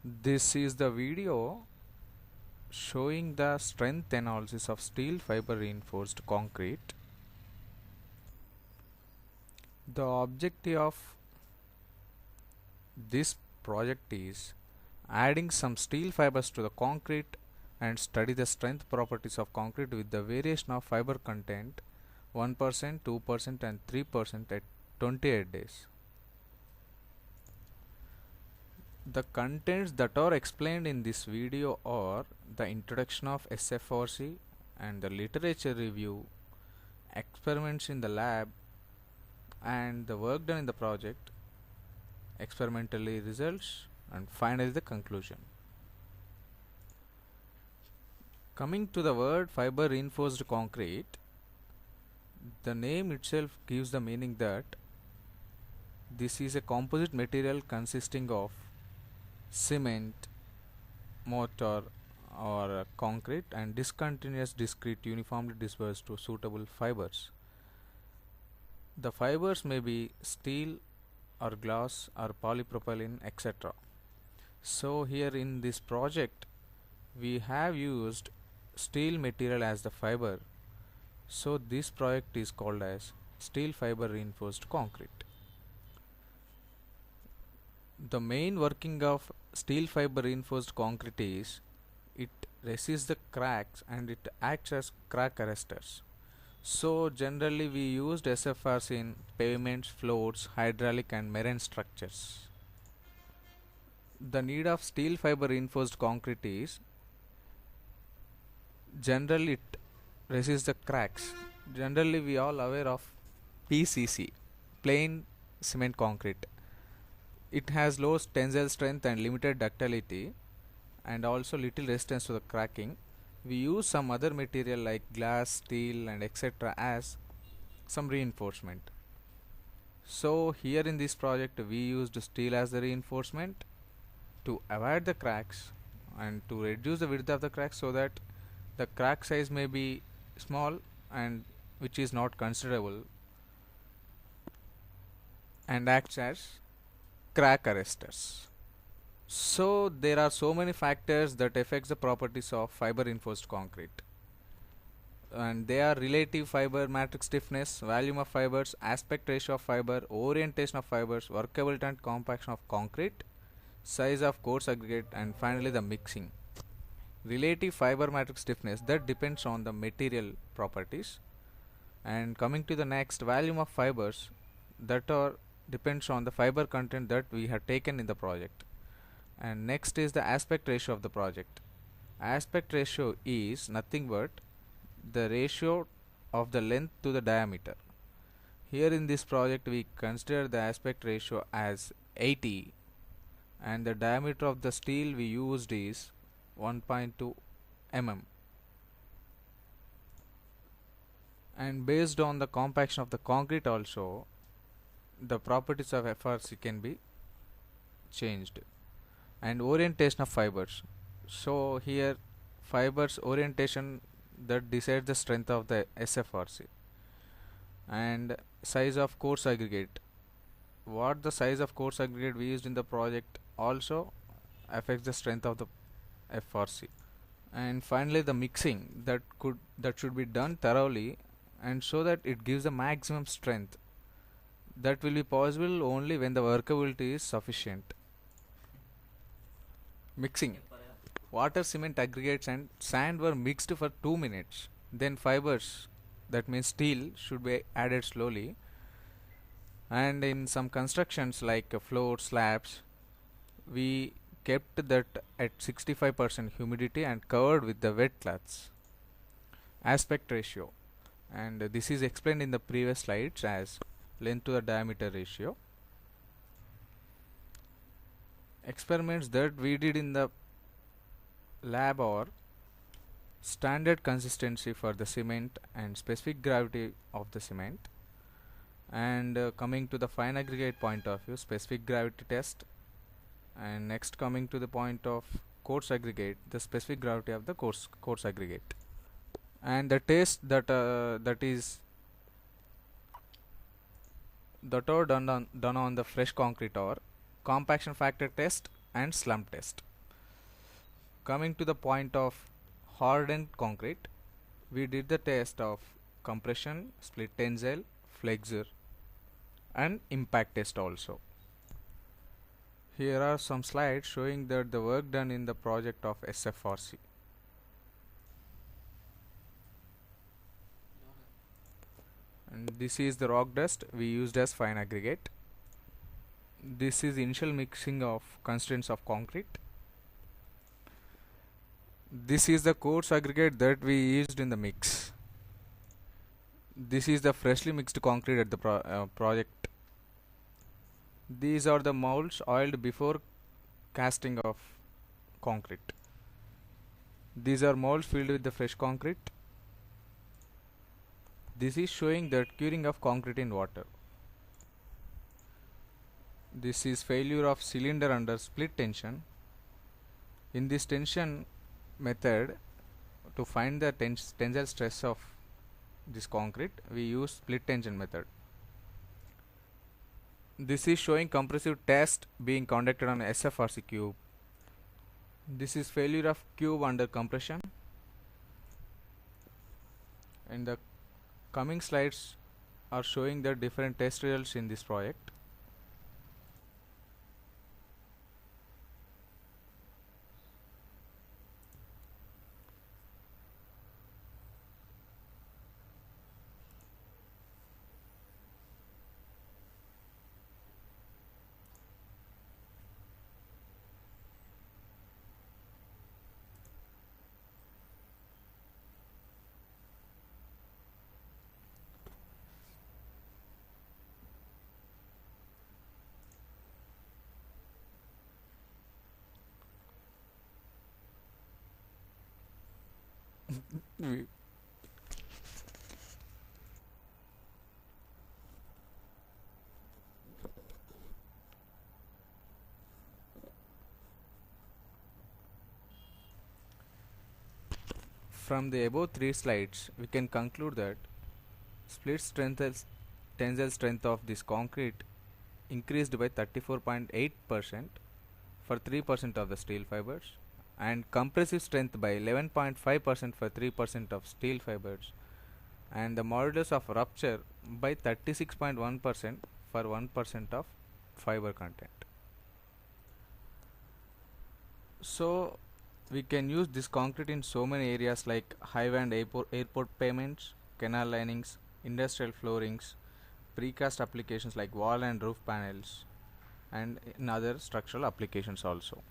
This is the video showing the strength analysis of steel fiber reinforced concrete. The objective of this project is adding some steel fibers to the concrete and study the strength properties of concrete with the variation of fiber content 1%, 2% and 3% at 28 days. The contents that are explained in this video are the introduction of SFRC and the literature review, experiments in the lab and the work done in the project, experimentally results and finally the conclusion. Coming to the word fiber reinforced concrete, the name itself gives the meaning that this is a composite material consisting of cement, mortar or concrete and discontinuous discrete uniformly dispersed to suitable fibers. The fibers may be steel or glass or polypropylene, etc. So here in this project we have used steel material as the fiber, so this project is called as steel fiber reinforced concrete. The main working of steel fiber reinforced concrete is it resists the cracks and it acts as crack arresters. So generally we used SFRs in pavements, floors, hydraulic and marine structures. The need of steel fiber reinforced concrete is generally it resists the cracks. Generally we all aware of PCC, plain cement concrete. It has low tensile strength and limited ductility and also little resistance to the cracking. We use some other material like glass, steel and etc. as some reinforcement. So here in this project we used steel as the reinforcement to avoid the cracks and to reduce the width of the cracks so that the crack size may be small and which is not considerable and acts as crack arresters. So there are so many factors that affects the properties of fiber reinforced concrete, and they are relative fiber matrix stiffness, volume of fibers, aspect ratio of fiber, orientation of fibers, workability and compaction of concrete, size of coarse aggregate and finally the mixing. Relative fiber matrix stiffness, that depends on the material properties, and coming to the next, volume of fibers, that are depends on the fiber content that we have taken in the project. And next is the aspect ratio of the project. Aspect ratio is nothing but the ratio of the length to the diameter. Here in this project we consider the aspect ratio as 80 and the diameter of the steel we used is 1.2 mm. And based on the compaction of the concrete also, the properties of FRC can be changed. And orientation of fibers, so here fibers orientation that decides the strength of the SFRC. And size of coarse aggregate, what the size of coarse aggregate we used in the project also affects the strength of the FRC. And finally the mixing, that should be done thoroughly and so that it gives the maximum strength. That will be possible only when the workability is sufficient. Mixing, water, cement, aggregates and sand were mixed for 2 minutes. Then fibers, that means steel, should be added slowly. And in some constructions like floor slabs, we kept that at 65% humidity and covered with the wet cloths. Aspect ratio, and this is explained in the previous slides as length to the diameter ratio. Experiments that we did in the lab are standard consistency for the cement and specific gravity of the cement, and coming to the fine aggregate point of view, specific gravity test, and next coming to the point of coarse aggregate, the specific gravity of the coarse aggregate. And the test that are done on the fresh concrete are compaction factor test and slump test. Coming to the point of hardened concrete, we did the test of compression, split tensile, flexure, and impact test also. Here are some slides showing that the work done in the project of SFRC. And this is the rock dust we used as fine aggregate. This is initial mixing of constraints of concrete. This is the coarse aggregate that we used in the mix. This is the freshly mixed concrete at the project. These are the molds oiled before casting of concrete. These are molds filled with the fresh concrete. This is showing that curing of concrete in water. This is failure of cylinder under split tension. In this tension method, to find the tensile stress of this concrete, we use split tension method. This is showing compressive test being conducted on SFRC cube. This is failure of cube under compression. And the coming slides are showing the different test results in this project. We- From the above three slides, we can conclude that split tensile strength of this concrete increased by 34.8% for 3% of the steel fibers, and compressive strength by 11.5% for 3% of steel fibers, and the modulus of rupture by 36.1% for 1% of fiber content. So we can use this concrete in so many areas like highway and airport pavements, canal linings, industrial floorings, precast applications like wall and roof panels, and in other structural applications also.